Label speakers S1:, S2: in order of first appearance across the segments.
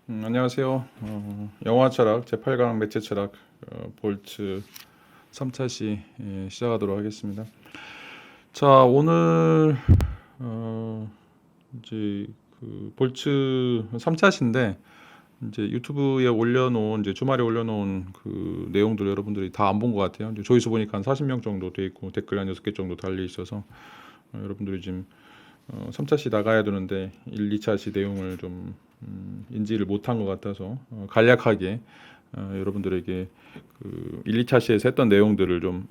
S1: 안녕하세요. 영화 철학 제8강 매체 철학 볼츠 3차 시 시작하도록 하겠습니다. 자, 오늘 이제 그 볼츠 3차 시인데 이제 유튜브에 올려놓은 이제 주말에 올려놓은 그 내용들 여러분들이 다 안 본 것 같아요. 이제 조회수 보니까 한 40명 정도 돼 있고 댓글 한 6개 정도 달려 있어서 여러분들이 지금 3차 시 나가야 되는데 1, 2차 시 내용을 좀 인지를 못한 것 같아서 간략하게 여러분들에게 그 1, 2차 시에서 했던 내용들을 좀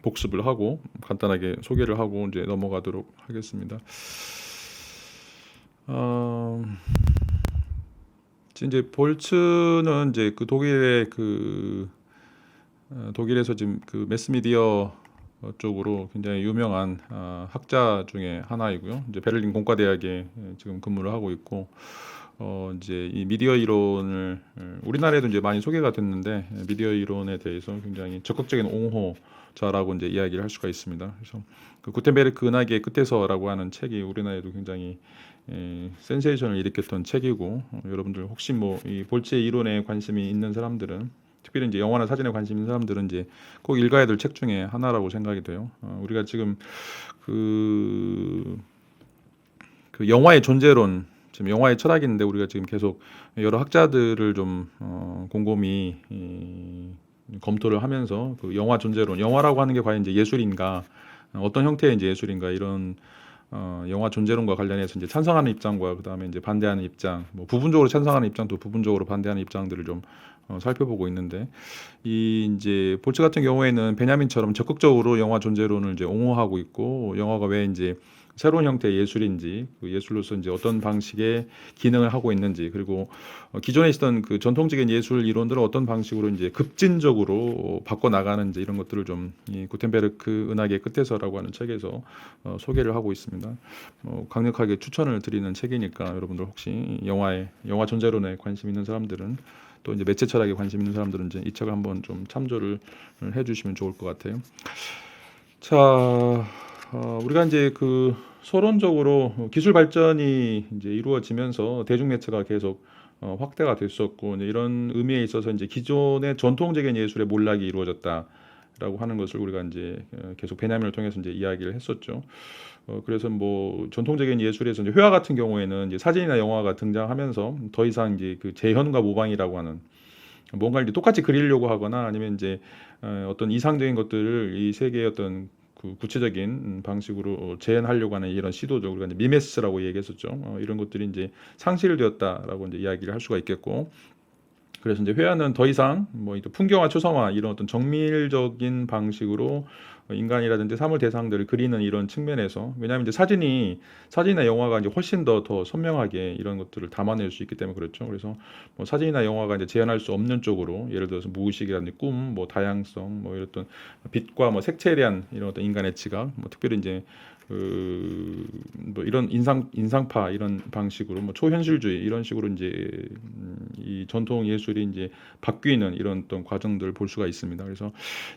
S1: 복습을 하고 간단하게 소개를 하고 이제 넘어가도록 하겠습니다. 이제 볼츠는 이제 그 독일의 독일에서 지금 그 매스미디어 쪽으로 굉장히 유명한 학자 중에 하나이고요. 이제 베를린 공과대학에 지금 근무를 하고 있고, 이제 이 미디어 이론을 우리나라에도 이제 많이 소개가 됐는데 미디어 이론에 대해서 굉장히 적극적인 옹호자라고 이제 이야기를 할 수가 있습니다. 그래서 그 구텐베르크 은하계의 끝에서라고 하는 책이 우리나라에도 굉장히 센세이션을 일으켰던 책이고, 여러분들 혹시 뭐 이 볼츠의 이론에 관심이 있는 사람들은 특별히 이제 영화나 사진에 관심 있는 사람들은 이제 꼭 읽어야 될 책 중에 하나라고 생각이 돼요. 우리가 지금 그, 그 영화의 존재론, 지금 영화의 철학인데 우리가 지금 계속 여러 학자들을 좀 곰곰이 검토를 하면서 그 영화 존재론, 영화라고 하는 게 과연 이제 예술인가, 어떤 형태의 이제 예술인가 이런 영화 존재론과 관련해서 이제 찬성하는 입장과 그 다음에 이제 반대하는 입장, 뭐 부분적으로 찬성하는 입장도 부분적으로 반대하는 입장들을 좀 살펴보고 있는데, 이 이제 볼츠 같은 경우에는 베냐민처럼 적극적으로 영화 존재론을 이제 옹호하고 있고, 영화가 왜 이제 새로운 형태의 예술인지, 그 예술로서 이제 어떤 방식의 기능을 하고 있는지, 그리고 기존에 있었던 그 전통적인 예술 이론들을 어떤 방식으로 이제 급진적으로 바꿔 나가는지 이런 것들을 좀 이 구텐베르크 은하계 끝에서라고 하는 책에서 소개를 하고 있습니다. 강력하게 추천을 드리는 책이니까 여러분들 혹시 영화 존재론에 관심 있는 사람들은, 또 이제 매체 철학에 관심 있는 사람들은 이제 이 책을 한번 좀 참조를 해주시면 좋을 것 같아요. 자, 우리가 이제 그 서론적으로 기술 발전이 이제 이루어지면서 대중매체가 계속 확대가 됐었고, 이제 이런 의미에 있어서 이제 기존의 전통적인 예술의 몰락이 이루어졌다라고 하는 것을 우리가 이제 계속 베냐민을 통해서 이제 이야기를 했었죠. 그래서 뭐 전통적인 예술에서 이제 회화 같은 경우에는 이제 사진이나 영화가 등장하면서 더 이상 이제 그 재현과 모방이라고 하는 뭔가를 이제 똑같이 그리려고 하거나 아니면 이제 어떤 이상적인 것들을 이 세계의 어떤 그 구체적인 방식으로 재현하려고 하는 이런 시도죠. 우리가 이제 미메시스라고 얘기했었죠. 이런 것들이 이제 상실되었다라고 이제 이야기를 할 수가 있겠고, 그래서 이제 회화는 더 이상 뭐 풍경화, 초상화 이런 어떤 정밀적인 방식으로 인간이라든지 사물 대상들을 그리는 이런 측면에서, 왜냐하면 이제 사진이나 영화가 이제 훨씬 더 선명하게 이런 것들을 담아낼 수 있기 때문에 그렇죠. 그래서 뭐 사진이나 영화가 이제 재현할 수 없는 쪽으로, 예를 들어서 무의식이라든지 꿈, 뭐 다양성, 뭐 이런 어떤 빛과 뭐 색채에 대한 이런 어떤 인간의 지각, 뭐 특별히 이제 뭐 이런 인상파 이런 방식으로 뭐 초현실주의 이런 식으로 이제 이 전통 예술이 이제 바뀌는 이런 어떤 과정들을 볼 수가 있습니다. 그래서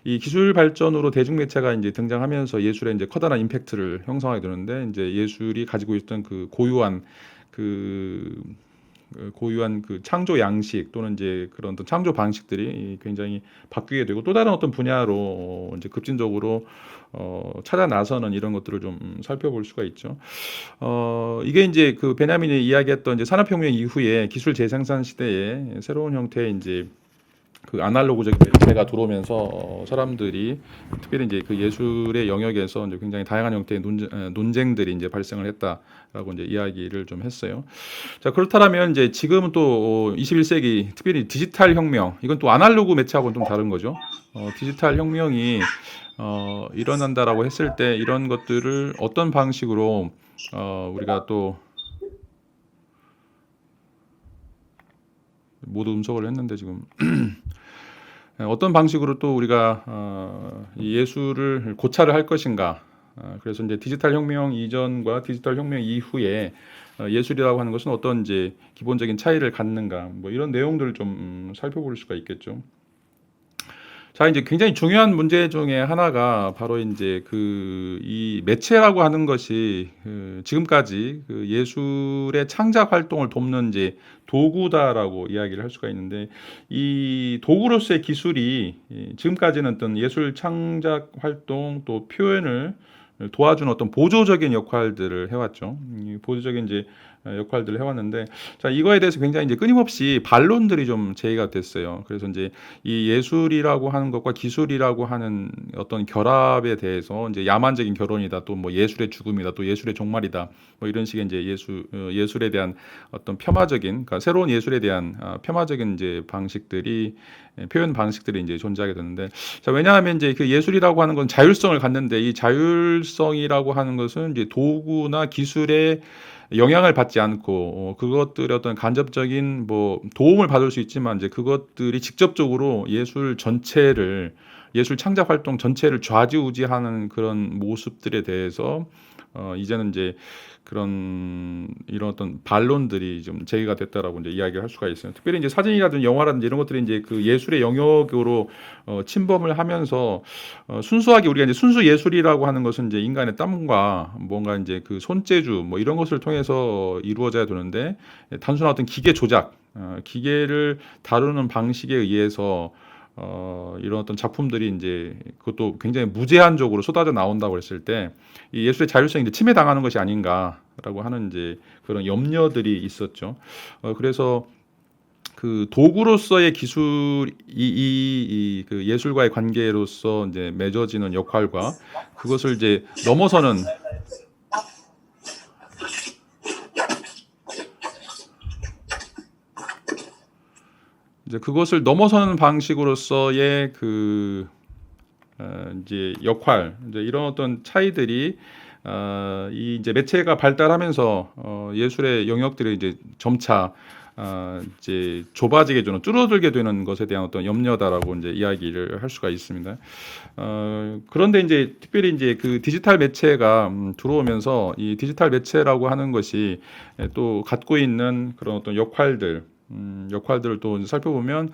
S1: 이 기술 발전으로 대중매체가 이제 등장하면서 예술에 이제 커다란 임팩트를 형성하게 되는데, 이제 예술이 가지고 있던 그 고유한 그 창조 양식 또는 이제 그런 어떤 창조 방식들이 굉장히 바뀌게 되고, 또 다른 어떤 분야로 이제 급진적으로 찾아 나서는 이런 것들을 좀 살펴볼 수가 있죠. 이게 이제 그 베냐민이 이야기했던 이제 산업혁명 이후에 기술 재생산 시대에 새로운 형태의 이제 그 아날로그적인 매체가 들어오면서 사람들이 특별히 이제 그 예술의 영역에서 이제 굉장히 다양한 형태의 논쟁들이 이제 발생을 했다라고 이제 이야기를 좀 했어요. 자, 그렇다면 이제 지금은 또 21세기 특별히 디지털 혁명, 이건 또 아날로그 매체하고는 좀 다른 거죠. 디지털 혁명이 일어난다라고 했을 때 이런 것들을 어떤 방식으로 우리가 또 모두 음성을 했는데 지금 어떤 방식으로 또 우리가 이 예술을 고찰을 할 것인가. 그래서 이제 디지털 혁명 이전과 디지털 혁명 이후에 예술이라고 하는 것은 어떤 이제 기본적인 차이를 갖는가, 뭐 이런 내용들을 좀 살펴볼 수가 있겠죠. 자, 이제 굉장히 중요한 문제 중에 하나가 바로 인제 이 매체라고 하는 것이 지금까지 예술의 창작 활동을 돕는 이제 도구다라고 이야기를 할 수가 있는데, 이 도구로서의 기술이 지금까지는 어떤 예술 창작 활동 또 표현을 도와주는 어떤 보조적인 역할들을 해왔죠. 이 보조적인 이제 역할들을 해왔는데, 자, 이거에 대해서 굉장히 이제 끊임없이 반론들이 좀 제기가 됐어요. 그래서 이제 이 예술이라고 하는 것과 기술이라고 하는 어떤 결합에 대해서 이제 야만적인 결혼이다, 또 뭐 예술의 죽음이다, 또 예술의 종말이다, 뭐 이런 식의 이제 예술에 대한 어떤 폄하적인, 그러니까 새로운 예술에 대한 폄하적인 이제 방식들이, 표현 방식들이 이제 존재하게 되는데, 자, 왜냐하면 이제 그 예술이라고 하는 건 자율성을 갖는데, 이 자율성이라고 하는 것은 이제 도구나 기술의 영향을 받지 않고, 그것들의 어떤 간접적인 뭐 도움을 받을 수 있지만, 이제 그것들이 직접적으로 예술 창작 활동 전체를 좌지우지하는 그런 모습들에 대해서 이제는 이제 이런 어떤 반론들이 좀 제기가 됐다라고 이제 이야기를 할 수가 있어요. 특별히 이제 사진이라든지 영화라든지 이런 것들이 이제 그 예술의 영역으로 침범을 하면서, 순수하게 우리가 이제 순수 예술이라고 하는 것은 이제 인간의 땀과 뭔가 이제 그 손재주 뭐 이런 것을 통해서 이루어져야 되는데, 단순한 어떤 기계 조작, 기계를 다루는 방식에 의해서 이런 어떤 작품들이 이제 그것도 굉장히 무제한적으로 쏟아져 나온다고 했을 때, 이 예술의 자율성이 이제 침해당하는 것이 아닌가라고 하는 이제 그런 염려들이 있었죠. 그래서 그 도구로서의 기술, 그 예술과의 관계로서 이제 맺어지는 역할과 그것을 이제 넘어서는, 이제 그것을 넘어서는 방식으로서의 이제 역할, 이제 이런 어떤 차이들이 이 이제 매체가 발달하면서 예술의 영역들이 이제 점차 이제 좁아지게 되는, 줄어들게 되는 것에 대한 어떤 염려다라고 이제 이야기를 할 수가 있습니다. 그런데 이제 특별히 이제 그 디지털 매체가 들어오면서, 이 디지털 매체라고 하는 것이 또 갖고 있는 그런 어떤 역할들을 또 살펴보면,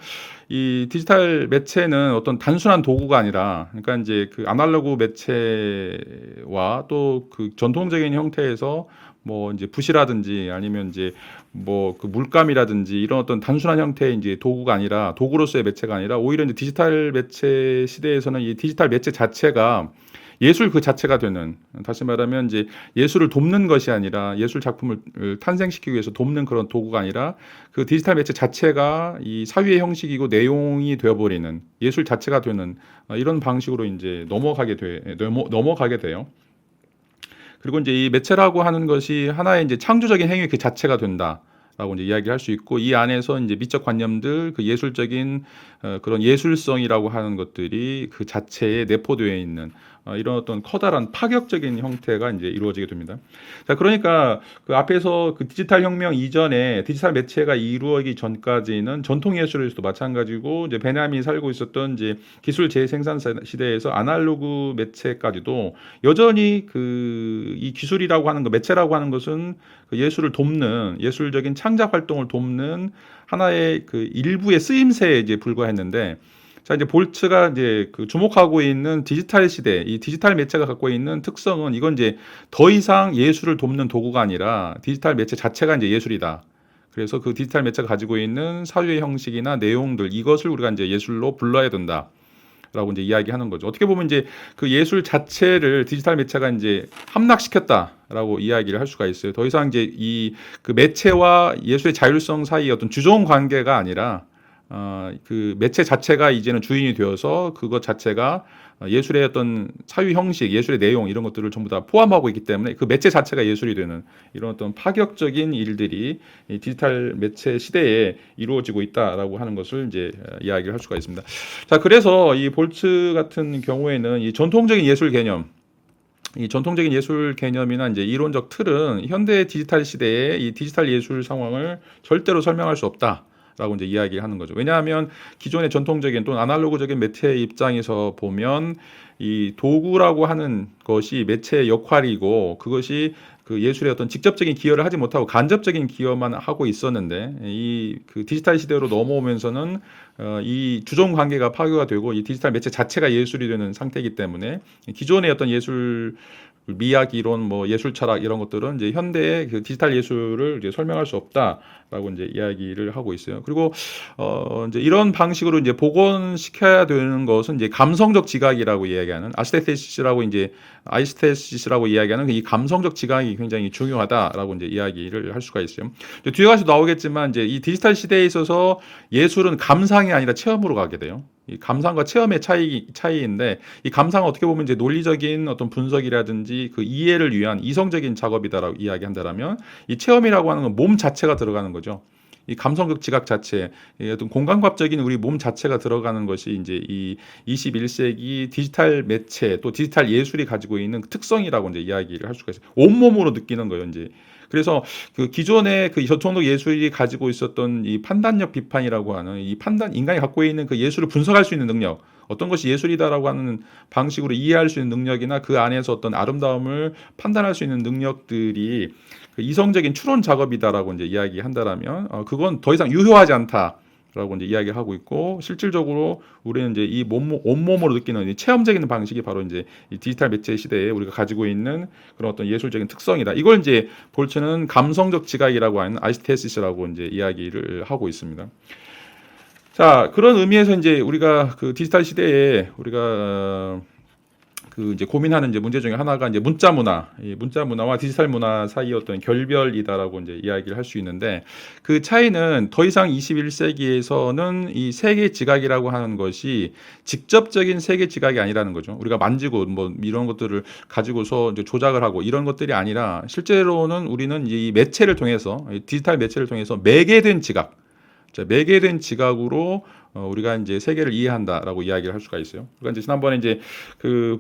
S1: 이 디지털 매체는 어떤 단순한 도구가 아니라, 그러니까 이제 그 아날로그 매체와 또 그 전통적인 형태에서 뭐 이제 붓이라든지 아니면 이제 뭐 그 물감이라든지 이런 어떤 단순한 형태의 이제 도구가 아니라, 도구로서의 매체가 아니라, 오히려 이제 디지털 매체 시대에서는 이 디지털 매체 자체가 예술 그 자체가 되는, 다시 말하면 이제 예술을 돕는 것이 아니라, 예술 작품을 탄생시키기 위해서 돕는 그런 도구가 아니라, 그 디지털 매체 자체가 이 사유의 형식이고 내용이 되어버리는, 예술 자체가 되는 이런 방식으로 이제 넘어가게 돼요. 그리고 이제 이 매체라고 하는 것이 하나의 이제 창조적인 행위 그 자체가 된다라고 이제 이야기할 수 있고, 이 안에서 이제 미적 관념들, 그 예술적인 그런 예술성이라고 하는 것들이 그 자체에 내포되어 있는 이런 어떤 커다란 파격적인 형태가 이제 이루어지게 됩니다. 자, 그러니까 그 앞에서 그 디지털 혁명 이전에 디지털 매체가 이루어지기 전까지는 전통 예술에서도 마찬가지고, 이제 베냐민이 살고 있었던 이제 기술 재생산 시대에서 아날로그 매체까지도 여전히 이 기술이라고 하는 거, 매체라고 하는 것은 그 예술을 돕는, 예술적인 창작 활동을 돕는 하나의 그 일부의 쓰임새에 이제 불과했는데, 자, 이제 볼츠가 이제 그 주목하고 있는 디지털 시대, 이 디지털 매체가 갖고 있는 특성은, 이건 이제 더 이상 예술을 돕는 도구가 아니라 디지털 매체 자체가 이제 예술이다. 그래서 그 디지털 매체가 가지고 있는 사유의 형식이나 내용들, 이것을 우리가 이제 예술로 불러야 된다. 라고 이제 이야기하는 거죠. 어떻게 보면 이제 그 예술 자체를 디지털 매체가 이제 함락시켰다라고 이야기를 할 수가 있어요. 더 이상 이제 그 매체와 예술의 자율성 사이의 어떤 주종 관계가 아니라, 그 매체 자체가 이제는 주인이 되어서 그것 자체가 예술의 어떤 사유 형식, 예술의 내용, 이런 것들을 전부 다 포함하고 있기 때문에 그 매체 자체가 예술이 되는 이런 어떤 파격적인 일들이 이 디지털 매체 시대에 이루어지고 있다라고 하는 것을 이제 이야기를 할 수가 있습니다. 자, 그래서 이 볼츠 같은 경우에는 이 전통적인 예술 개념이나 이제 이론적 틀은 현대 디지털 시대의 이 디지털 예술 상황을 절대로 설명할 수 없다. 라고 이제 이야기하는 거죠. 왜냐하면 기존의 전통적인 또는 아날로그적인 매체의 입장에서 보면, 이 도구라고 하는 것이 매체의 역할이고, 그것이 그 예술에 어떤 직접적인 기여를 하지 못하고 간접적인 기여만 하고 있었는데 이 그 디지털 시대로 넘어오면서는 이 주종 관계가 파괴가 되고 이 디지털 매체 자체가 예술이 되는 상태이기 때문에 기존의 어떤 예술 미학 이론, 뭐 예술 철학 이런 것들은 이제 현대의 그 디지털 예술을 이제 설명할 수 없다라고 이제 이야기를 하고 있어요. 그리고 이제 이런 방식으로 이제 복원시켜야 되는 것은 이제 감성적 지각이라고 이야기하는 아이스테시스라고 이야기하는 이 감성적 지각이 굉장히 중요하다라고 이제 이야기를 할 수가 있어요. 이제 뒤에 가서 나오겠지만 이제 이 디지털 시대에 있어서 예술은 감상이 아니라 체험으로 가게 돼요. 이 감상과 체험의 차이인데 이 감상은 어떻게 보면 이제 논리적인 어떤 분석이라든지 그 이해를 위한 이성적인 작업이다라고 이야기한다라면 이 체험이라고 하는 건 몸 자체가 들어가는 거죠. 이 감성적 지각 자체, 이 어떤 공간과적인 우리 몸 자체가 들어가는 것이 이제 이 21세기 디지털 매체 또 디지털 예술이 가지고 있는 특성이라고 이제 이야기를 할 수가 있어요. 온몸으로 느끼는 거예요, 이제. 그래서 그 기존의 그 전통적 예술이 가지고 있었던 이 판단력 비판이라고 하는 이 판단, 인간이 갖고 있는 그 예술을 분석할 수 있는 능력, 어떤 것이 예술이다라고 하는 방식으로 이해할 수 있는 능력이나 그 안에서 어떤 아름다움을 판단할 수 있는 능력들이 그 이성적인 추론 작업이다라고 이제 이야기한다라면 그건 더 이상 유효하지 않다라고 이제 이야기하고 있고 실질적으로 우리는 이제 이 온몸으로 느끼는 이 체험적인 방식이 바로 이제 이 디지털 매체 시대에 우리가 가지고 있는 그런 어떤 예술적인 특성이다. 이걸 이제 볼츠는 감성적 지각이라고 하는 아이스테시스라고 이제 이야기를 하고 있습니다. 자, 그런 의미에서 이제 우리가 그 디지털 시대에 우리가 그 이제 고민하는 이제 문제 중에 하나가 이제 문자 문화, 이 문자 문화와 디지털 문화 사이의 어떤 결별이다라고 이제 이야기를 할 수 있는데 그 차이는 더 이상 21세기에서는 이 세계 지각이라고 하는 것이 직접적인 세계 지각이 아니라는 거죠. 우리가 만지고 뭐 이런 것들을 가지고서 이제 조작을 하고 이런 것들이 아니라 실제로는 우리는 이제 이 매체를 통해서 디지털 매체를 통해서 매개된 지각, 매개된 지각으로 우리가 이제 세계를 이해한다라고 이야기를 할 수가 있어요. 그러니까 이제 지난번에 이제 그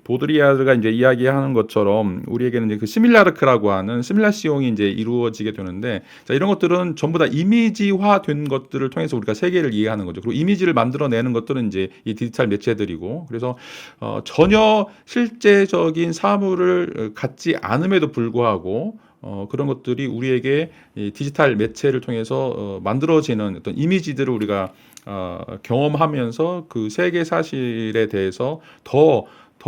S1: 보드리아드가 이제 이야기하는 것처럼 우리에게는 이제 그 시밀라르크라고 하는 시뮬라시옹이 이제 이루어지게 되는데, 자, 이런 것들은 전부 다 이미지화된 것들을 통해서 우리가 세계를 이해하는 거죠. 그리고 이미지를 만들어내는 것들은 이제 이 디지털 매체들이고, 그래서 전혀 실제적인 사물을 갖지 않음에도 불구하고 그런 것들이 우리에게 이 디지털 매체를 통해서 만들어지는 어떤 이미지들을 우리가 경험하면서 그 세계 사실에 대해서 더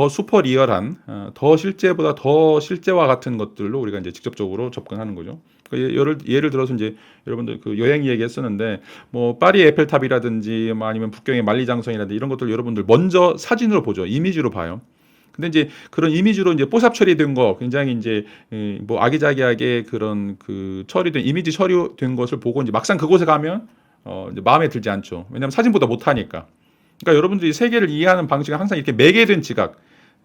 S1: 슈퍼 리얼한, 더 실제보다 더 실제와 같은 것들로 우리가 이제 직접적으로 접근하는 거죠. 예를 들어서 이제 여러분들 그 여행 얘기했었는데 뭐 파리 에펠탑이라든지 뭐 아니면 북경의 만리장성이라든지 이런 것들 여러분들 먼저 사진으로 보죠. 이미지로 봐요. 근데 이제 그런 이미지로 이제 뽀샵 처리된 거 굉장히 이제 뭐 아기자기하게 그런 그 처리된 이미지 처리된 것을 보고 이제 막상 그곳에 가면 이제 마음에 들지 않죠. 왜냐하면 사진보다 못하니까. 그러니까 여러분들이 세계를 이해하는 방식은 항상 이렇게 매개된 지각,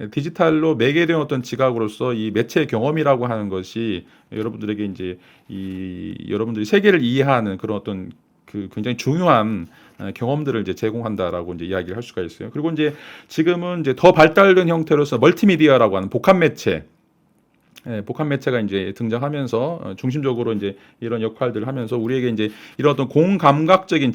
S1: 디지털로 매개된 어떤 지각으로서 이 매체 경험이라고 하는 것이 여러분들에게 이제 여러분들이 세계를 이해하는 그런 어떤 그 굉장히 중요한 경험들을 이제 제공한다라고 이제 이야기를 할 수가 있어요. 그리고 이제 지금은 이제 더 발달된 형태로서 멀티미디어라고 하는 복합 매체, 복합 매체가 이제 등장하면서 중심적으로 이제 이런 역할들을 하면서 우리에게 이제 이런 어떤 공감각적인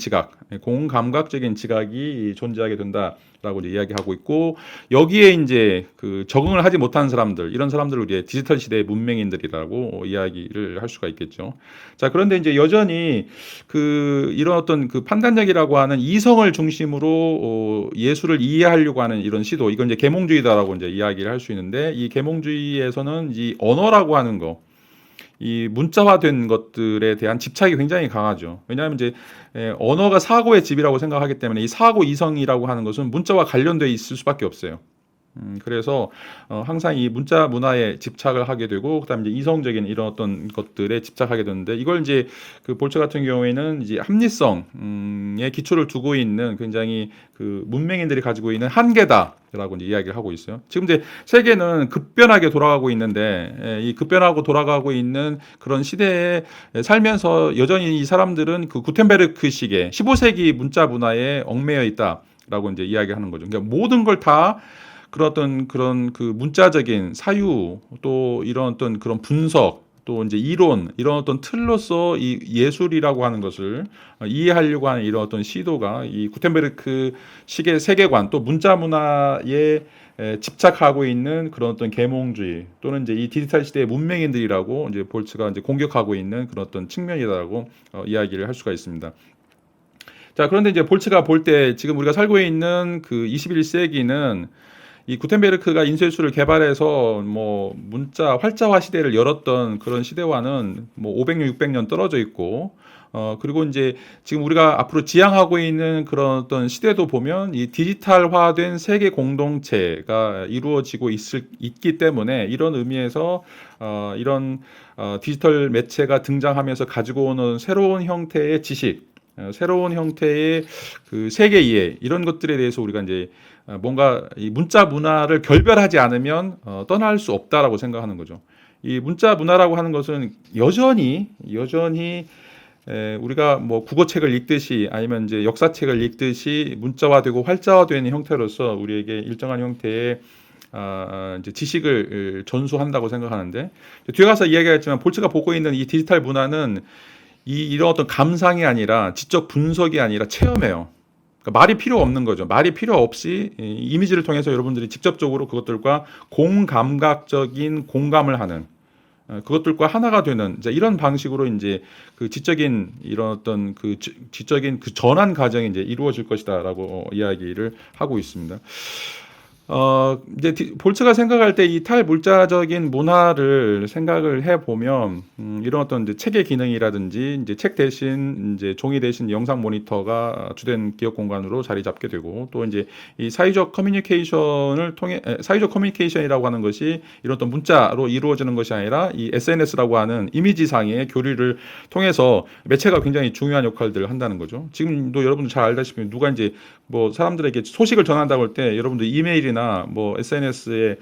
S1: 지각이 존재하게 된다라고 이제 이야기하고 있고, 여기에 이제 그 적응을 하지 못한 사람들, 이런 사람들을 우리의 디지털 시대의 문맹인들이라고 이야기를 할 수가 있겠죠. 자, 그런데 이제 여전히 그 이런 어떤 그 판단력이라고 하는 이성을 중심으로 예술을 이해하려고 하는 이런 시도, 이건 이제 계몽주의다라고 이제 이야기를 할 수 있는데, 이 계몽주의에서는 이 언어라고 하는 거, 이 문자화된 것들에 대한 집착이 굉장히 강하죠. 왜냐하면 이제 언어가 사고의 집이라고 생각하기 때문에 이 사고 이성이라고 하는 것은 문자와 관련돼 있을 수밖에 없어요. 그래서 항상 이 문자 문화에 집착을 하게 되고, 그다음에 이제 이성적인 이런 어떤 것들에 집착하게 되는데, 이걸 이제 그 볼츠 같은 경우에는 이제 합리성에 기초를 두고 있는 굉장히 그 문맹인들이 가지고 있는 한계다라고 이제 이야기를 하고 있어요. 지금 이제 세계는 급변하게 돌아가고 있는데, 이 급변하고 돌아가고 있는 그런 시대에 살면서 여전히 이 사람들은 그 구텐베르크식의 15세기 문자 문화에 얽매여 있다라고 이제 이야기하는 거죠. 그러니까 모든 걸다 그런 그 문자적인 사유, 또 이런 어떤 그런 분석, 또 이제 이론 이런 어떤 틀로서 이 예술이라고 하는 것을 이해하려고 하는 이런 어떤 시도가 이 구텐베르크 식의 세계관 또 문자 문화에 집착하고 있는 그런 어떤 계몽주의 또는 이제 이 디지털 시대의 문명인들이라고 이제 볼츠가 이제 공격하고 있는 그런 어떤 측면이다라고 이야기를 할 수가 있습니다. 자, 그런데 이제 볼츠가 볼 때 지금 우리가 살고 있는 그 21세기는 이 구텐베르크가 인쇄술을 개발해서 뭐 문자 활자화 시대를 열었던 그런 시대와는 뭐 500년, 600년 떨어져 있고 그리고 이제 지금 우리가 앞으로 지향하고 있는 그런 어떤 시대도 보면 이 디지털화된 세계 공동체가 이루어지고 있기 때문에 이런 의미에서 이런 디지털 매체가 등장하면서 가지고 오는 새로운 형태의 지식 새로운 형태의 그 세계 이해 이런 것들에 대해서 우리가 이제 뭔가 이 문자 문화를 결별하지 않으면 떠날 수 없다라고 생각하는 거죠. 이 문자 문화라고 하는 것은 여전히 우리가 뭐 국어책을 읽듯이 아니면 이제 역사책을 읽듯이 문자화되고 활자화되는 형태로서 우리에게 일정한 형태의 이제 지식을 전수한다고 생각하는데 뒤에 가서 이야기했지만 볼츠가 보고 있는 이 디지털 문화는 이런 어떤 감상이 아니라 지적 분석이 아니라 체험이에요. 그러니까 말이 필요 없는 거죠. 말이 필요 없이 이미지를 통해서 여러분들이 직접적으로 그것들과 공감각적인 공감을 하는 그것들과 하나가 되는 이제 이런 방식으로 이제 그 지적인 이런 어떤 그 지적인 그 전환 과정이 이제 이루어질 것이다라고 이야기를 하고 있습니다. 이제 볼츠가 생각할 때 이 탈물자적인 문화를 생각을 해 보면 이런 어떤 이제 책의 기능이라든지 이제 책 대신 이제 종이 대신 영상 모니터가 주된 기억 공간으로 자리 잡게 되고 또 이제 이 사회적 커뮤니케이션을 통해 사회적 커뮤니케이션이라고 하는 것이 이런 어떤 문자로 이루어지는 것이 아니라 이 SNS라고 하는 이미지상의 교류를 통해서 매체가 굉장히 중요한 역할들을 한다는 거죠. 지금도 여러분들 잘 알다시피 누가 이제 뭐 사람들에게 소식을 전한다고 할 때 여러분들 이메일이나 뭐 SNS를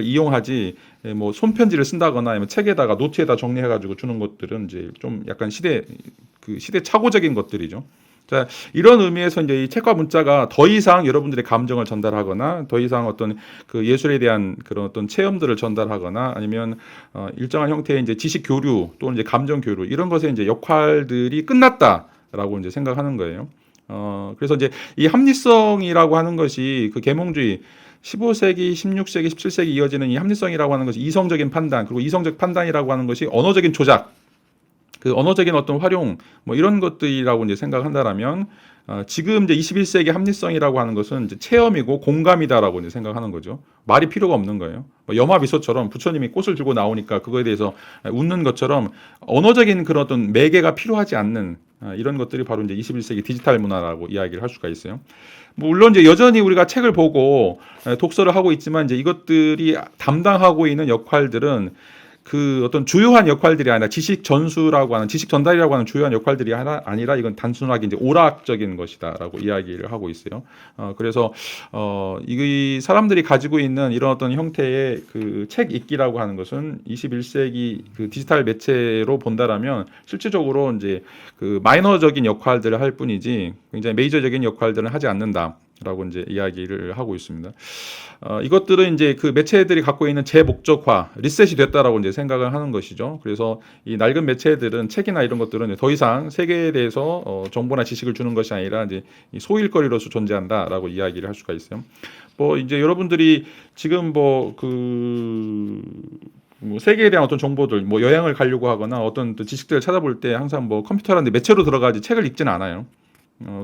S1: 이용하지 뭐 손편지를 쓴다거나 아니면 책에다가 노트에다 정리해가지고 주는 것들은 이제 좀 약간 시대착오적인 것들이죠. 자, 이런 의미에서 이제 이 책과 문자가 더 이상 여러분들의 감정을 전달하거나 더 이상 어떤 그 예술에 대한 그런 어떤 체험들을 전달하거나 아니면 일정한 형태의 이제 지식 교류 또는 이제 감정 교류 이런 것의 이제 역할들이 끝났다라고 이제 생각하는 거예요. 그래서 이제 이 합리성이라고 하는 것이 그 계몽주의 15세기, 16세기, 17세기 이어지는 이 합리성이라고 하는 것이 이성적인 판단 그리고 이성적 판단이라고 하는 것이 언어적인 조작 그 언어적인 어떤 활용 뭐 이런 것들이라고 이제 생각한다라면 지금 이제 21세기 합리성이라고 하는 것은 이제 체험이고 공감이다라고 이제 생각하는 거죠. 말이 필요가 없는 거예요. 뭐 염화비소처럼 부처님이 꽃을 들고 나오니까 그거에 대해서 웃는 것처럼 언어적인 그런 어떤 매개가 필요하지 않는 이런 것들이 바로 이제 21세기 디지털 문화라고 이야기를 할 수가 있어요. 뭐 물론 이제 여전히 우리가 책을 보고 독서를 하고 있지만 이제 이것들이 담당하고 있는 역할들은 그 어떤 주요한 역할들이 아니라 지식 전수라고 하는 지식 전달이라고 하는 주요한 역할들이 아니라 이건 단순하게 이제 오락적인 것이다라고 이야기를 하고 있어요. 그래서 이 사람들이 가지고 있는 이런 어떤 형태의 그 책 읽기라고 하는 것은 21세기 그 디지털 매체로 본다라면 실질적으로 이제 그 마이너적인 역할들을 할 뿐이지 굉장히 메이저적인 역할들은 하지 않는다. 라고 이제 이야기를 하고 있습니다. 이것들은 이제 그 매체들이 갖고 있는 제 목적화, 리셋이 됐다라고 이제 생각을 하는 것이죠. 그래서 이 낡은 매체들은 책이나 이런 것들은 더 이상 세계에 대해서 정보나 지식을 주는 것이 아니라 이제 소일거리로서 존재한다라고 이야기를 할 수가 있어요. 뭐 이제 여러분들이 지금 뭐 세계에 대한 어떤 정보들, 뭐 여행을 가려고 하거나 어떤 또 지식들을 찾아볼 때 항상 뭐 컴퓨터라는 매체로 들어가지 책을 읽지는 않아요.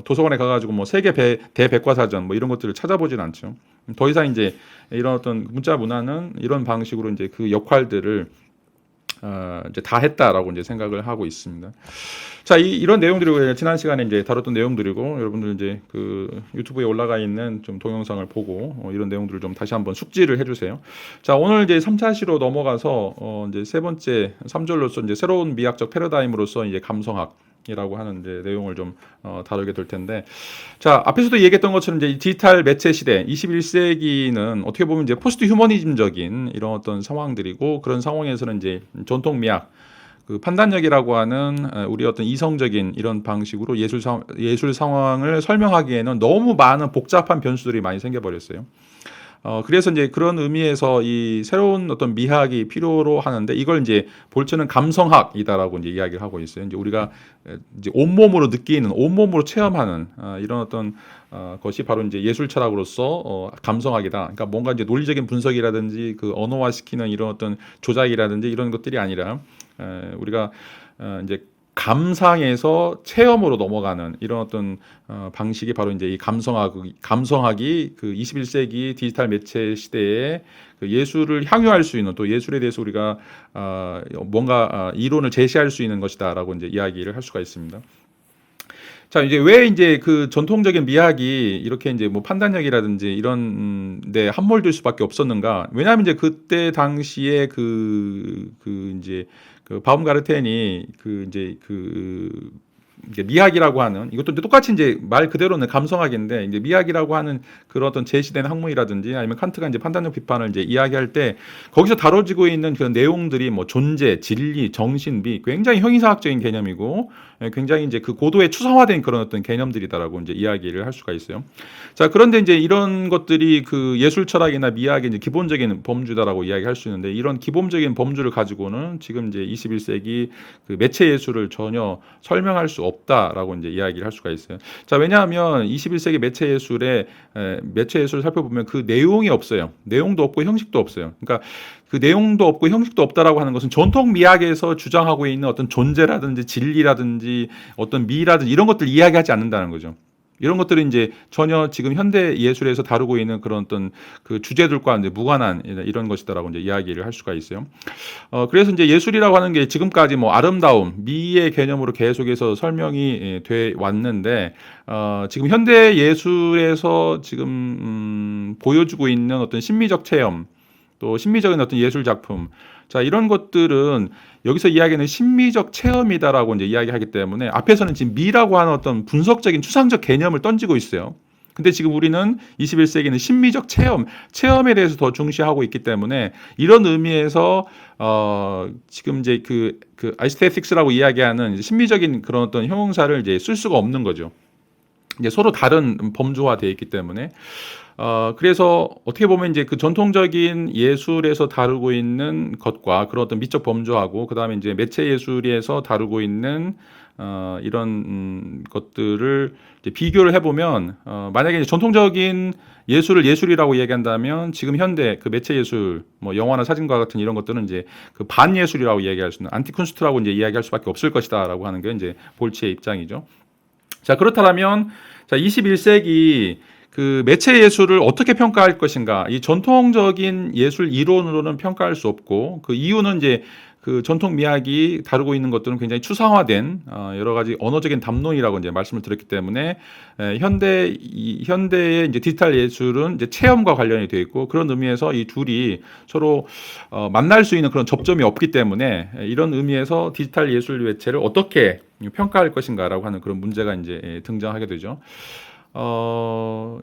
S1: 도서관에 가가지고 뭐 세계 대백과사전 뭐 이런 것들을 찾아보진 않죠. 더 이상 이제 이런 어떤 문자 문화는 이런 방식으로 이제 그 역할들을 이제 다 했다라고 이제 생각을 하고 있습니다. 자, 이런 내용들이 지난 시간에 이제 다뤘던 내용들이고 여러분들 이제 그 유튜브에 올라가 있는 좀 동영상을 보고 이런 내용들을 좀 다시 한번 숙지를 해주세요. 자, 오늘 이제 3차 시로 넘어가서 이제 세 번째 3절로서 이제 새로운 미학적 패러다임으로서 이제 감성학 이라고 하는 이제 내용을 좀 다루게 될 텐데, 자 앞에서도 얘기했던 것처럼 이제 디지털 매체 시대 21세기는 어떻게 보면 이제 포스트 휴머니즘적인 이런 어떤 상황들이고 그런 상황에서는 이제 전통 미학 그 판단력이라고 하는 우리 어떤 이성적인 이런 방식으로 예술 상황을 설명하기에는 너무 많은 복잡한 변수들이 많이 생겨버렸어요. 그래서 이제 그런 의미에서 이 새로운 어떤 미학이 필요로 하는데 이걸 이제 볼츠는 감성학이다라고 이제 이야기를 하고 있어요. 이제 우리가 이제 온몸으로 느끼는, 온몸으로 체험하는 이런 어떤 것이 바로 이제 예술 철학으로서 감성학이다. 그러니까 뭔가 이제 논리적인 분석이라든지 그 언어화시키는 이런 어떤 조작이라든지 이런 것들이 아니라 우리가 이제 감상에서 체험으로 넘어가는 이런 어떤 방식이 바로 이제 이 감성학이 그 21세기 디지털 매체 시대에 그 예술을 향유할 수 있는, 또 예술에 대해서 우리가 뭔가 이론을 제시할 수 있는 것이다라고 이제 이야기를 할 수가 있습니다. 자, 이제 왜 이제 그 전통적인 미학이 이렇게 이제 뭐 판단력이라든지 이런 데 함몰될 수밖에 없었는가? 왜냐하면 이제 그때 당시에 이제 그 바움가르텐이 이게 미학이라고 하는, 이것도 이제 똑같이 이제 말 그대로는 감성학인데, 이제 미학이라고 하는 그런 어떤 제시된 학문이라든지 아니면 칸트가 이제 판단력 비판을 이제 이야기할 때 거기서 다뤄지고 있는 그런 내용들이 뭐 존재, 진리, 정신비, 굉장히 형이상학적인 개념이고 굉장히 이제 그 고도에 추상화된 그런 어떤 개념들이다라고 이제 이야기를 할 수가 있어요. 자, 그런데 이제 이런 것들이 그 예술 철학이나 미학의 이제 기본적인 범주다라고 이야기할 수 있는데, 이런 기본적인 범주를 가지고는 지금 이제 21세기 그 매체 예술을 전혀 설명할 수 없다라고 이제 이야기를 할 수가 있어요. 자, 왜냐하면 21세기 매체 예술을 살펴보면 그 내용이 없어요. 내용도 없고 형식도 없어요. 그러니까 그 내용도 없고 형식도 없다라고 하는 것은 전통 미학에서 주장하고 있는 어떤 존재라든지 진리라든지 어떤 미라든지 이런 것들 이야기하지 않는다는 거죠. 이런 것들은 이제 전혀 지금 현대 예술에서 다루고 있는 그런 어떤 그 주제들과 이제 무관한 이런 것이다라고 이제 이야기를 할 수가 있어요. 그래서 이제 예술이라고 하는 게 지금까지 뭐 아름다움, 미의 개념으로 계속해서 설명이 돼 왔는데, 지금 현대 예술에서 지금 보여주고 있는 어떤 심미적 체험, 또 심미적인 어떤 예술 작품, 자, 이런 것들은 여기서 이야기하는 심미적 체험이다라고 이제 이야기하기 때문에 앞에서는 지금 미라고 하는 어떤 분석적인 추상적 개념을 던지고 있어요. 근데 지금 우리는 21세기는 심미적 체험에 대해서 더 중시하고 있기 때문에 이런 의미에서 지금 이제 그 아이스테틱스라고 이야기하는 심미적인 그런 어떤 형용사를 이제 쓸 수가 없는 거죠. 이제 서로 다른 범주화되어 있기 때문에. 그래서 어떻게 보면 이제 그 전통적인 예술에서 다루고 있는 것과 그런 어떤 미적 범주하고, 그 다음에 이제 매체 예술에서 다루고 있는 이런 것들을 이제 비교를 해보면, 만약에 이제 전통적인 예술을 예술이라고 얘기한다면 지금 현대 그 매체 예술, 뭐 영화나 사진과 같은 이런 것들은 이제 그 반예술이라고 이야기할 수 있는 안티쿤스트라고 이제 이야기할 수밖에 없을 것이다라고 하는 게 이제 볼츠의 입장이죠. 자, 그렇다면 자, 21세기 그 매체 예술을 어떻게 평가할 것인가? 이 전통적인 예술 이론으로는 평가할 수 없고, 그 이유는 이제 그 전통 미학이 다루고 있는 것들은 굉장히 추상화된 여러 가지 언어적인 담론이라고 이제 말씀을 드렸기 때문에 현대의 이제 디지털 예술은 이제 체험과 관련이 되어 있고, 그런 의미에서 이 둘이 서로 만날 수 있는 그런 접점이 없기 때문에 이런 의미에서 디지털 예술 매체를 어떻게 평가할 것인가라고 하는 그런 문제가 이제 등장하게 되죠.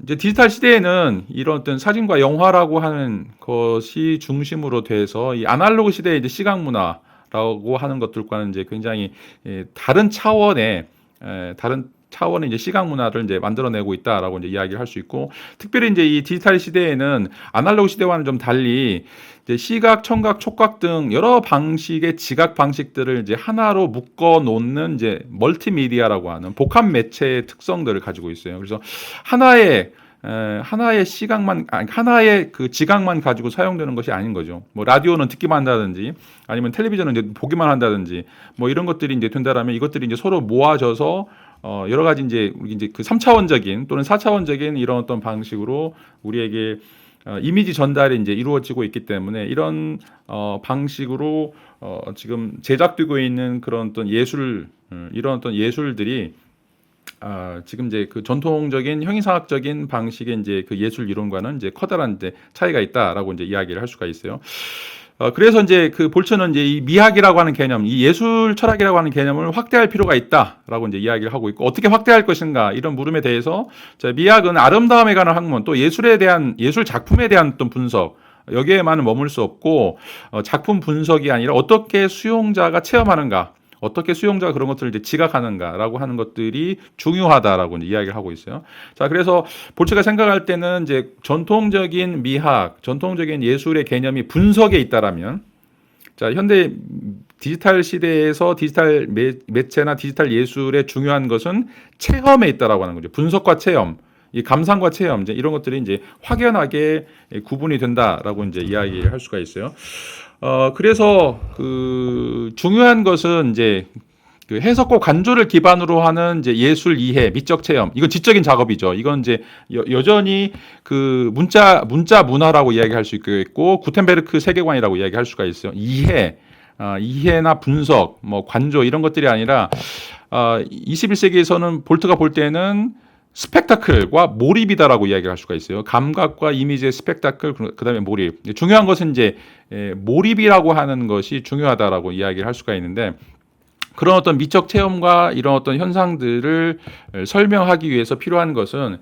S1: 이제 디지털 시대에는 이런 어떤 사진과 영화라고 하는 것이 중심으로 돼서 이 아날로그 시대의 이제 시각 문화라고 하는 것들과는 이제 굉장히 다른 차원의 이제 시각 문화를 이제 만들어내고 있다라고 이제 이야기를 할 수 있고, 특별히 이제 이 디지털 시대에는 아날로그 시대와는 좀 달리 이제 시각, 청각, 촉각 등 여러 방식의 지각 방식들을 이제 하나로 묶어 놓는 이제 멀티미디어라고 하는 복합 매체의 특성들을 가지고 있어요. 그래서 하나의 시각만, 하나의 그 지각만 가지고 사용되는 것이 아닌 거죠. 뭐 라디오는 듣기만 한다든지 아니면 텔레비전은 이제 보기만 한다든지 뭐 이런 것들이 이제 된다라면 이것들이 이제 서로 모아져서 여러 가지 이제 그 3차원적인 또는 4차원적인 이런 어떤 방식으로 우리에게 이미지 전달이 이제 이루어지고 있기 때문에 이런 방식으로 지금 제작되고 있는 그런 어떤 이런 어떤 예술들이 지금 이제 그 전통적인 형이상학적인 방식의 이제 그 예술 이론과는 이제 커다란 이제 차이가 있다라고 이제 이야기를 할 수가 있어요. 그래서 이제 그 볼츠는 이제 이 미학이라고 하는 개념, 이 예술 철학이라고 하는 개념을 확대할 필요가 있다라고 이제 이야기를 하고 있고, 어떻게 확대할 것인가 이런 물음에 대해서 미학은 아름다움에 관한 학문, 또 예술에 대한 예술 작품에 대한 어떤 분석, 여기에만은 머물 수 없고 작품 분석이 아니라 어떻게 수용자가 체험하는가, 어떻게 수용자가 그런 것들을 이제 지각하는가라고 하는 것들이 중요하다라고 이제 이야기를 하고 있어요. 자, 그래서 볼츠가 생각할 때는 이제 전통적인 미학, 전통적인 예술의 개념이 분석에 있다라면, 자, 현대 디지털 시대에서 디지털 매체나 디지털 예술의 중요한 것은 체험에 있다라고 하는 거죠. 분석과 체험, 이 감상과 체험, 이제 이런 것들이 이제 확연하게 구분이 된다라고 이제 이야기할 수가 있어요. 그래서 그 중요한 것은 이제 그 해석과 간조를 기반으로 하는 이제 예술 이해, 미적 체험. 이건 지적인 작업이죠. 이건 이제 여전히 그 문자 문화라고 이야기할 수 있겠고, 구텐베르크 세계관이라고 이야기할 수가 있어요. 이해나 분석, 뭐 관조 이런 것들이 아니라 21세기에서는 볼트가 볼 때는 스펙타클과 몰입이다라고 이야기할 수가 있어요. 감각과 이미지의 스펙타클, 그다음에 몰입. 중요한 것은 이제 몰입이라고 하는 것이 중요하다라고 이야기를 할 수가 있는데, 그런 어떤 미적 체험과 이런 어떤 현상들을 설명하기 위해서 필요한 것은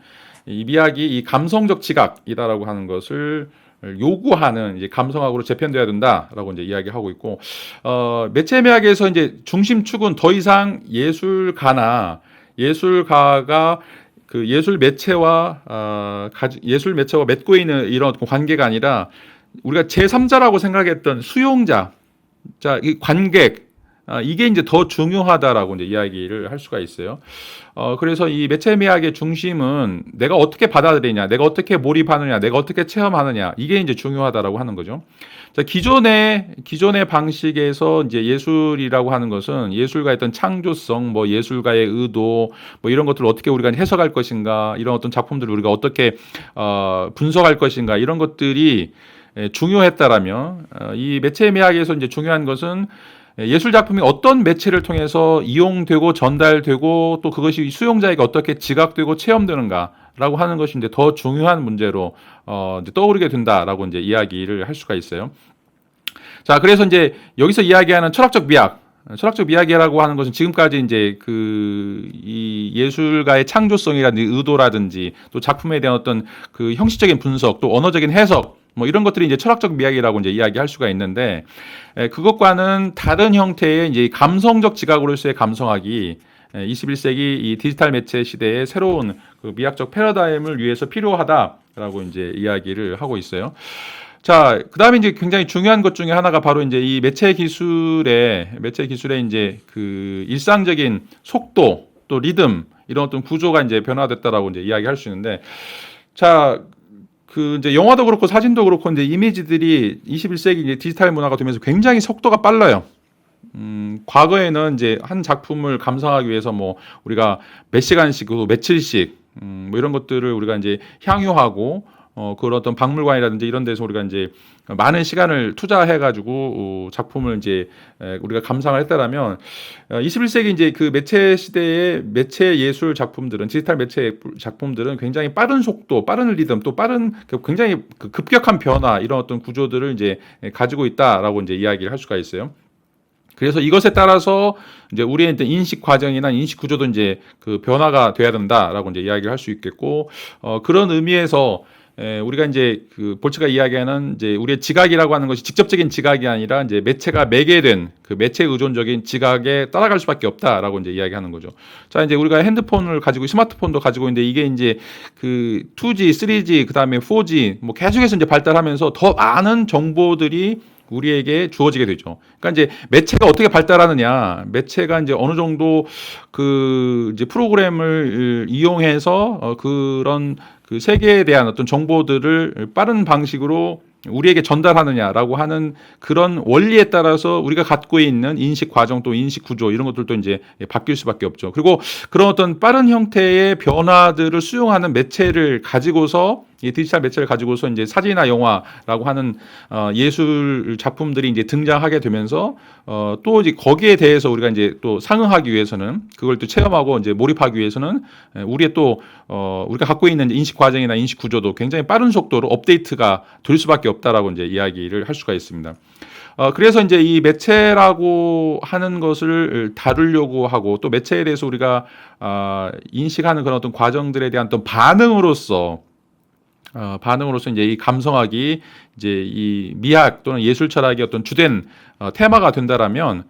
S1: 이 미학이 이 감성적 지각이다라고 하는 것을 요구하는 이제 감성학으로 재편돼야 된다라고 이제 이야기하고 있고, 매체 미학에서 이제 중심축은 더 이상 예술가가 그 예술 매체와 맺고 있는 이런 관계가 아니라 우리가 제3자라고 생각했던 수용자, 자, 이 관객, 이게 이제 더 중요하다라고 이제 이야기를 할 수가 있어요. 그래서 이 매체 미학의 중심은 내가 어떻게 받아들이냐, 내가 어떻게 몰입하느냐, 내가 어떻게 체험하느냐, 이게 이제 중요하다라고 하는 거죠. 자, 기존의 방식에서 이제 예술이라고 하는 것은 예술가의 어떤 창조성, 뭐 예술가의 의도, 뭐 이런 것들을 어떻게 우리가 해석할 것인가, 이런 어떤 작품들을 우리가 어떻게 분석할 것인가, 이런 것들이 중요했다라면, 이 매체 미학에서 이제 중요한 것은 예술 작품이 어떤 매체를 통해서 이용되고 전달되고 또 그것이 수용자에게 어떻게 지각되고 체험되는가라고 하는 것이 이제 더 중요한 문제로 이제 떠오르게 된다라고 이제 이야기를 할 수가 있어요. 자, 그래서 이제 여기서 이야기하는 철학적 미학이라고 하는 것은 지금까지 이제 이 예술가의 창조성이라든지 의도라든지 또 작품에 대한 어떤 그 형식적인 분석 또 언어적인 해석 뭐 이런 것들이 이제 철학적 미학이라고 이제 이야기할 수가 있는데, 그것과는 다른 형태의 이제 감성적 지각으로서의 감성학이 21세기 이 디지털 매체 시대의 새로운 그 미학적 패러다임을 위해서 필요하다라고 이제 이야기를 하고 있어요. 자, 그다음에 이제 굉장히 중요한 것 중에 하나가 바로 이제 이 매체 기술의 이제 그 일상적인 속도 또 리듬 이런 어떤 구조가 이제 변화됐다라고 이제 이야기할 수 있는데, 자, 그 이제 영화도 그렇고 사진도 그렇고 이제 이미지들이 21세기 이제 디지털 문화가 되면서 굉장히 속도가 빨라요. 과거에는 이제 한 작품을 감상하기 위해서 뭐 우리가 몇 시간씩, 며칠씩, 뭐 이런 것들을 우리가 이제 향유하고, 그런 어떤 박물관이라든지 이런 데서 우리가 이제 많은 시간을 투자해가지고 작품을 이제 우리가 감상을 했다라면, 21세기 이제 그 매체 시대의 매체 예술 작품들은, 디지털 매체 작품들은 굉장히 빠른 속도, 빠른 리듬, 또 빠른 굉장히 급격한 변화 이런 어떤 구조들을 이제 가지고 있다라고 이제 이야기를 할 수가 있어요. 그래서 이것에 따라서 이제 우리의 인식 과정이나 인식 구조도 이제 그 변화가 돼야 된다라고 이제 이야기를 할 수 있겠고, 그런 의미에서 우리가 이제 그 볼츠가 이야기하는 이제 우리의 지각이라고 하는 것이 직접적인 지각이 아니라 이제 매체가 매개된 그 매체 의존적인 지각에 따라갈 수밖에 없다라고 이제 이야기하는 거죠. 자, 이제 우리가 핸드폰을 가지고 스마트폰도 가지고 있는데 이게 이제 그 2G, 3G, 그다음에 4G 뭐 계속해서 이제 발달하면서 더 많은 정보들이 우리에게 주어지게 되죠. 그러니까 이제 매체가 어떻게 발달하느냐, 매체가 이제 어느 정도 그 이제 프로그램을 이용해서 그런 그 세계에 대한 어떤 정보들을 빠른 방식으로 우리에게 전달하느냐라고 하는 그런 원리에 따라서 우리가 갖고 있는 인식 과정 또 인식 구조 이런 것들도 이제 바뀔 수밖에 없죠. 그리고 그런 어떤 빠른 형태의 변화들을 수용하는 매체를 가지고서 이 디지털 매체를 가지고서 이제 사진이나 영화라고 하는 예술 작품들이 이제 등장하게 되면서 또 이제 거기에 대해서 우리가 이제 또 상응하기 위해서는 그걸 또 체험하고 이제 몰입하기 위해서는 우리의 또 우리가 갖고 있는 인식 과정이나 인식 구조도 굉장히 빠른 속도로 업데이트가 될 수밖에 없다라고 이제 이야기를 할 수가 있습니다. 그래서 이제 이 매체라고 하는 것을 다루려고 하고 또 매체에 대해서 우리가 인식하는 그런 어떤 과정들에 대한 또 반응으로서 이제 이 감성학이 이제 이 미학 또는 예술 철학의 어떤 주된 테마가 된다라면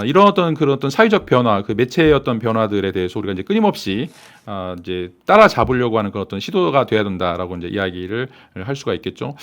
S1: 이런 그런 사회적 변화, 그 매체의 변화들에 대해서 우리가 이제 끊임없이 이제 따라잡으려고 하는 그런 시도가 돼야 된다라고 이제 이야기를 할 수가 있겠죠.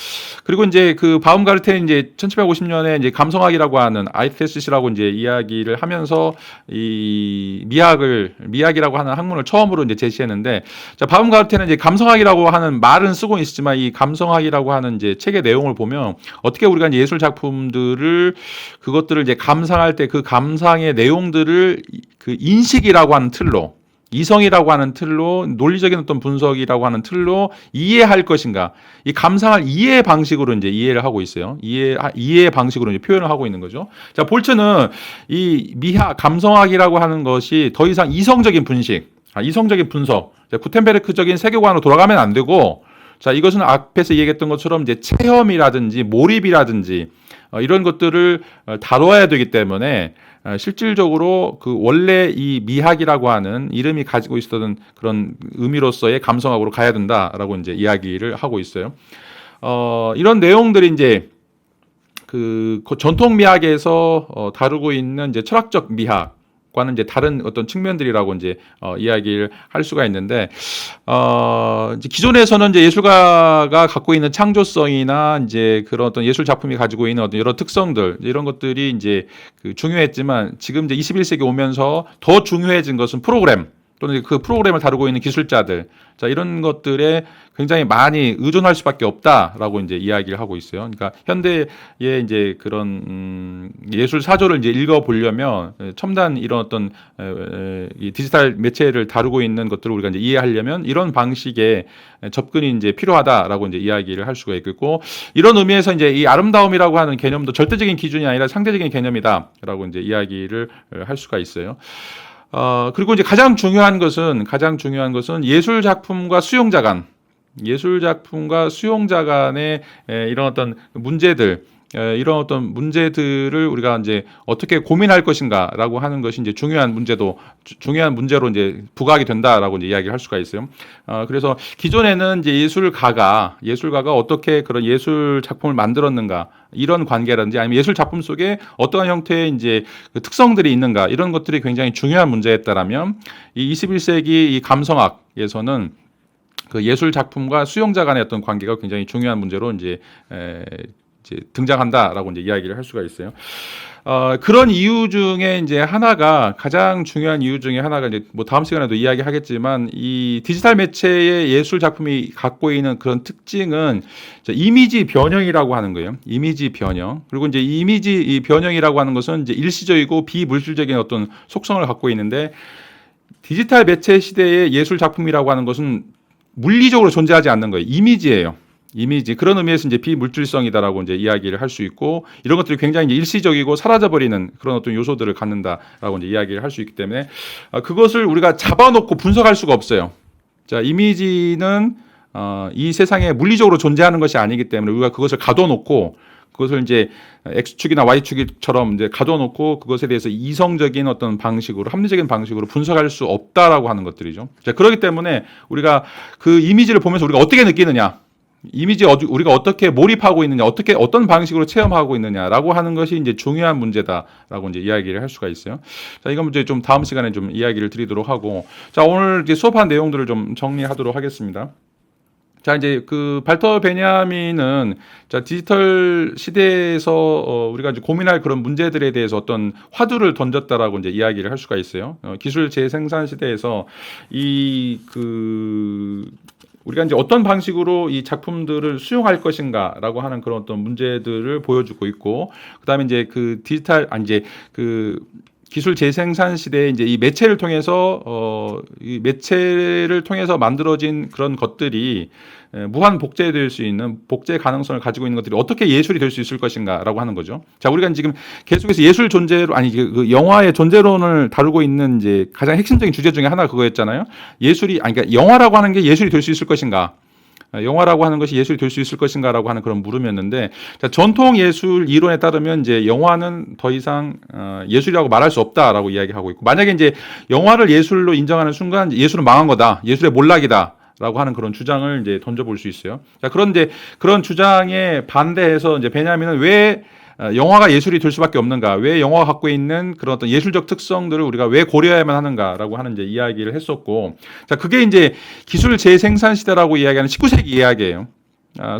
S1: 그리고 이제 그 바움가르텐이 이제 1750년에 이제 감성학이라고 하는 아이테시스라고 이제 이야기를 하면서 이 미학이라고 하는 학문을 처음으로 이제 제시했는데, 자, 바움가르텐은 이제 감성학이라고 하는 말은 쓰고 있지만 이 감성학이라고 하는 이제 책의 내용을 보면 어떻게 우리가 이제 예술 작품들을 그것들을 이제 감상할 때 그 감상의 내용들을 그 인식이라고 하는 틀로, 이성이라고 하는 틀로, 논리적인 분석이라고 하는 틀로 이해할 것인가, 이 감상을 이해의 방식으로 이제 이해를 하고 있어요. 이해의 방식으로 이제 표현을 하고 있는 거죠. 자, 볼츠는 이 감성학이라고 하는 것이 더 이상 이성적인 이성적인 분석, 구텐베르크적인 세계관으로 돌아가면 안 되고, 자, 이것은 앞에서 얘기했던 것처럼 이제 체험이라든지 몰입이라든지 이런 것들을 다뤄야 되기 때문에 실질적으로 그 원래 이 미학이라고 하는 이름이 가지고 있었던 그런 의미로서의 감성학으로 가야 된다라고 이제 이야기를 하고 있어요. 이런 내용들이 이제 그 전통 미학에서 다루고 있는 이제 철학적 미학 과는 이제 다른 측면들이라고 이제 이야기를 할 수가 있는데, 이제 기존에서는 이제 예술가가 갖고 있는 창조성이나 이제 그런 예술 작품이 가지고 있는 여러 특성들, 이런 것들이 이제 중요했지만, 지금 이제 21세기 오면서 더 중요해진 것은 프로그램, 또는 그 프로그램을 다루고 있는 기술자들, 자, 이런 것들에 굉장히 많이 의존할 수밖에 없다라고 이제 이야기를 하고 있어요. 그러니까 현대의 이제 그런 예술 사조를 이제 읽어보려면 첨단 이런 이 디지털 매체를 다루고 있는 것들을 우리가 이제 이해하려면 이런 방식의 접근이 이제 필요하다라고 이제 이야기를 할 수가 있겠고, 이런 의미에서 이제 이 아름다움이라고 하는 개념도 절대적인 기준이 아니라 상대적인 개념이다라고 이제 이야기를 할 수가 있어요. 그리고 이제 가장 중요한 것은 예술 작품과 수용자 간의 이런 문제들, 이런 문제들을 우리가 이제 어떻게 고민할 것인가라고 하는 것이 이제 중요한 문제로 이제 부각이 된다라고 이제 이야기를 할 수가 있어요. 그래서 기존에는 이제 예술가가 어떻게 그런 예술 작품을 만들었는가, 이런 관계라든지 아니면 예술 작품 속에 어떠한 형태의 이제 그 특성들이 있는가, 이런 것들이 굉장히 중요한 문제였다라면, 이 21세기 이 감성학에서는 그 예술 작품과 수용자 간의 관계가 굉장히 중요한 문제로 이제 등장한다라고 이제 이야기를 할 수가 있어요. 그런 이유 중에 이제 가장 중요한 이유 중에 하나가 이제 다음 시간에도 이야기하겠지만, 이 디지털 매체의 예술 작품이 갖고 있는 그런 특징은 이미지 변형이라고 하는 거예요. 이미지 변형. 그리고 이제 이미지 변형이라고 하는 것은 이제 일시적이고 비물질적인 속성을 갖고 있는데, 디지털 매체 시대의 예술 작품이라고 하는 것은 물리적으로 존재하지 않는 거예요. 이미지예요. 그런 의미에서 이제 비물질성이다라고 이제 이야기를 할 수 있고, 이런 것들이 굉장히 이제 일시적이고 사라져버리는 그런 요소들을 갖는다라고 이제 이야기를 할 수 있기 때문에, 그것을 우리가 잡아놓고 분석할 수가 없어요. 자, 이미지는 이 세상에 물리적으로 존재하는 것이 아니기 때문에 우리가 그것을 가둬놓고, 그것을 이제 X축이나 Y축처럼 이제 가둬놓고 그것에 대해서 이성적인 방식으로, 합리적인 방식으로 분석할 수 없다라고 하는 것들이죠. 자, 그렇기 때문에 우리가 그 이미지를 보면서 우리가 어떻게 느끼느냐, 우리가 어떻게 몰입하고 있느냐, 어떤 방식으로 체험하고 있느냐라고 하는 것이 이제 중요한 문제다라고 이제 이야기를 할 수가 있어요. 자, 이건 이제 좀 다음 시간에 좀 이야기를 드리도록 하고, 자, 오늘 이제 수업한 내용들을 좀 정리하도록 하겠습니다. 자, 이제 그 발터 베냐민은 디지털 시대에서 우리가 이제 고민할 그런 문제들에 대해서 어떤 화두를 던졌다라고 이제 이야기를 할 수가 있어요. 기술 재생산 시대에서 우리가 이제 어떤 방식으로 이 작품들을 수용할 것인가라고 하는 그런 문제들을 보여주고 있고, 그다음에 이제 그 기술 재생산 시대에 이제 이 매체를 통해서 만들어진 그런 것들이 무한 복제될 수 있는 복제 가능성을 가지고 있는 것들이 어떻게 예술이 될 수 있을 것인가라고 하는 거죠. 자, 우리가 지금 계속해서 예술 존재로, 그 영화의 존재론을 다루고 있는 이제 가장 핵심적인 주제 중에 하나가 그거였잖아요. 그러니까 영화라고 하는 게 예술이 될 수 있을 것인가? 영화라고 하는 것이 예술이 될 수 있을 것인가라고 하는 그런 물음이었는데, 자, 전통 예술 이론에 따르면 이제 영화는 더 이상 예술이라고 말할 수 없다라고 이야기하고 있고, 만약에 이제 영화를 예술로 인정하는 순간 예술은 망한 거다, 예술의 몰락이다라고 하는 그런 주장을 이제 던져볼 수 있어요. 자, 그런데 그런 주장에 반대해서 이제 베냐민은 왜 영화가 예술이 될 수밖에 없는가? 왜 영화가 갖고 있는 그런 어떤 예술적 특성들을 우리가 왜 고려해야만 하는가라고 하는 이제 이야기를 했었고, 자 그게 이제 기술 재생산 시대라고 이야기하는 19세기 이야기예요.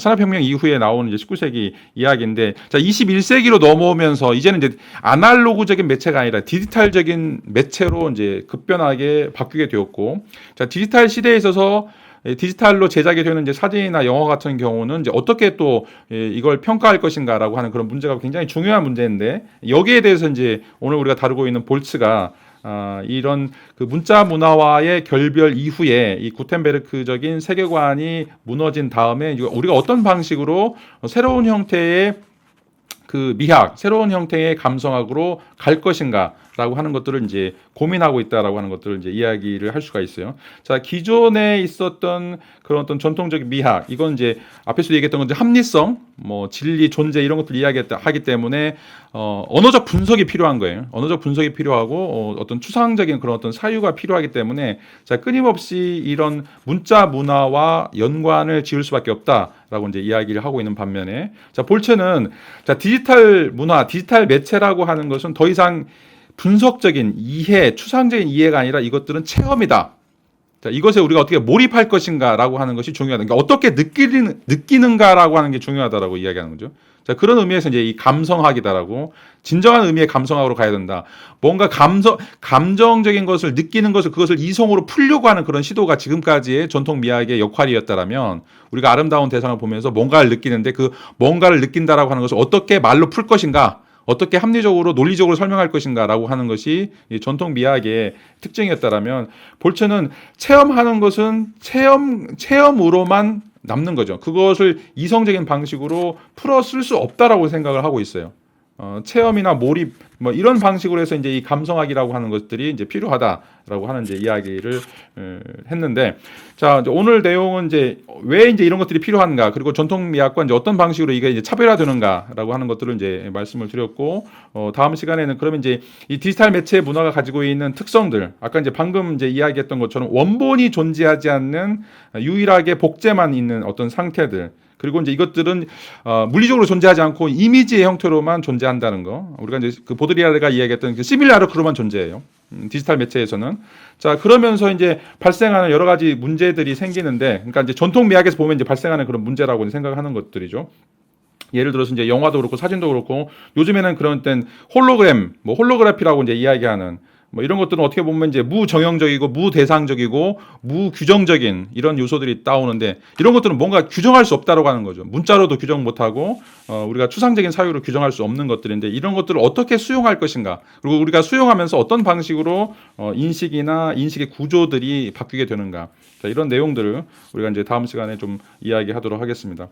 S1: 산업혁명 이후에 나오는 이제 19세기 이야기인데, 자 21세기로 넘어오면서 이제는 이제 아날로그적인 매체가 아니라 디지털적인 매체로 이제 급변하게 바뀌게 되었고, 자 디지털 시대에 있어서 디지털로 제작이 되는 이제 사진이나 영화 같은 경우는 이제 어떻게 또 이걸 평가할 것인가라고 하는 그런 문제가 굉장히 중요한 문제인데, 여기에 대해서 이제 오늘 우리가 다루고 있는 볼츠가 이런 그 문자 문화와의 결별 이후에 이 구텐베르크적인 세계관이 무너진 다음에 우리가 어떤 방식으로 새로운 형태의 그 미학, 새로운 형태의 감성학으로 갈 것인가라고 하는 것들을 이제 고민하고 있다라고 하는 것들을 이제 이야기를 할 수가 있어요. 자, 기존에 있었던 그런 어떤 전통적인 미학, 이건 이제 앞에서 얘기했던 건 이제 합리성, 뭐 진리, 존재 이런 것들 이야기하기 때문에 언어적 분석이 필요한 거예요. 언어적 분석이 필요하고 어떤 추상적인 그런 어떤 사유가 필요하기 때문에 자, 끊임없이 이런 문자 문화와 연관을 지을 수밖에 없다라고 이제 이야기를 하고 있는 반면에, 자, 볼츠는 자, 디지털 문화, 디지털 매체라고 하는 것은 더 이상 분석적인 이해, 추상적인 이해가 아니라 이것들은 체험이다. 자, 이것에 우리가 어떻게 몰입할 것인가라고 하는 것이 중요하다. 그러니까 어떻게 느끼는가라고 하는 게 중요하다라고 이야기하는 거죠. 자, 그런 의미에서 이제 이 감성학이다라고, 진정한 의미의 감성학으로 가야 된다. 뭔가 감정적인 것을 느끼는 것을, 그것을 이성으로 풀려고 하는 그런 시도가 지금까지의 전통 미학의 역할이었다라면, 우리가 아름다운 대상을 보면서 뭔가를 느끼는데 그 뭔가를 느낀다라고 하는 것을 어떻게 말로 풀 것인가, 어떻게 합리적으로 논리적으로 설명할 것인가라고 하는 것이 전통 미학의 특징이었다라면, 볼츠는 체험하는 것은 체험으로만 남는 거죠. 그것을 이성적인 방식으로 풀어 쓸 수 없다라고 생각을 하고 있어요. 체험이나 몰입 뭐 이런 방식으로 해서 이제 이 감성학이라고 하는 것들이 이제 필요하다라고 하는 이제 이야기를 했는데, 자 이제 오늘 내용은 이제 왜 이제 이런 것들이 필요한가, 그리고 전통 미학과 이제 어떤 방식으로 이게 이제 차별화되는가라고 하는 것들을 이제 말씀을 드렸고, 다음 시간에는 그러면 이제 이 디지털 매체 문화가 가지고 있는 특성들, 아까 이제 방금 이제 이야기했던 것처럼 원본이 존재하지 않는 유일하게 복제만 있는 어떤 상태들, 그리고 이제 이것들은 물리적으로 존재하지 않고 이미지의 형태로만 존재한다는 거. 우리가 이제 그 보드리아르가 이야기했던 그 시밀라르크로만 존재해요. 디지털 매체에서는. 자, 그러면서 이제 발생하는 여러 가지 문제들이 생기는데, 그러니까 이제 전통 미학에서 보면 이제 발생하는 그런 문제라고 생각하는 것들이죠. 예를 들어서 이제 영화도 그렇고 사진도 그렇고, 요즘에는 그런 땐 홀로그램, 뭐 홀로그래피라고 이제 이야기하는 뭐 이런 것들은 어떻게 보면 이제 무정형적이고 무대상적이고 무규정적인 이런 요소들이 나오는데, 이런 것들은 뭔가 규정할 수 없다라고 하는 거죠. 문자로도 규정 못하고 우리가 추상적인 사유로 규정할 수 없는 것들인데, 이런 것들을 어떻게 수용할 것인가, 그리고 우리가 수용하면서 어떤 방식으로 인식이나 인식의 구조들이 바뀌게 되는가, 자, 이런 내용들을 우리가 이제 다음 시간에 좀 이야기하도록 하겠습니다.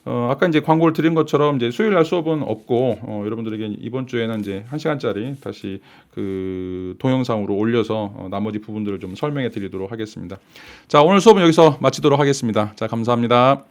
S1: 아까 이제 광고를 드린 것처럼 이제 수요일 날 수업은 없고, 여러분들에게 이번 주에는 이제 1시간짜리 다시 그 동영상으로 올려서 나머지 부분들을 좀 설명해 드리도록 하겠습니다. 자, 오늘 수업은 여기서 마치도록 하겠습니다. 자, 감사합니다.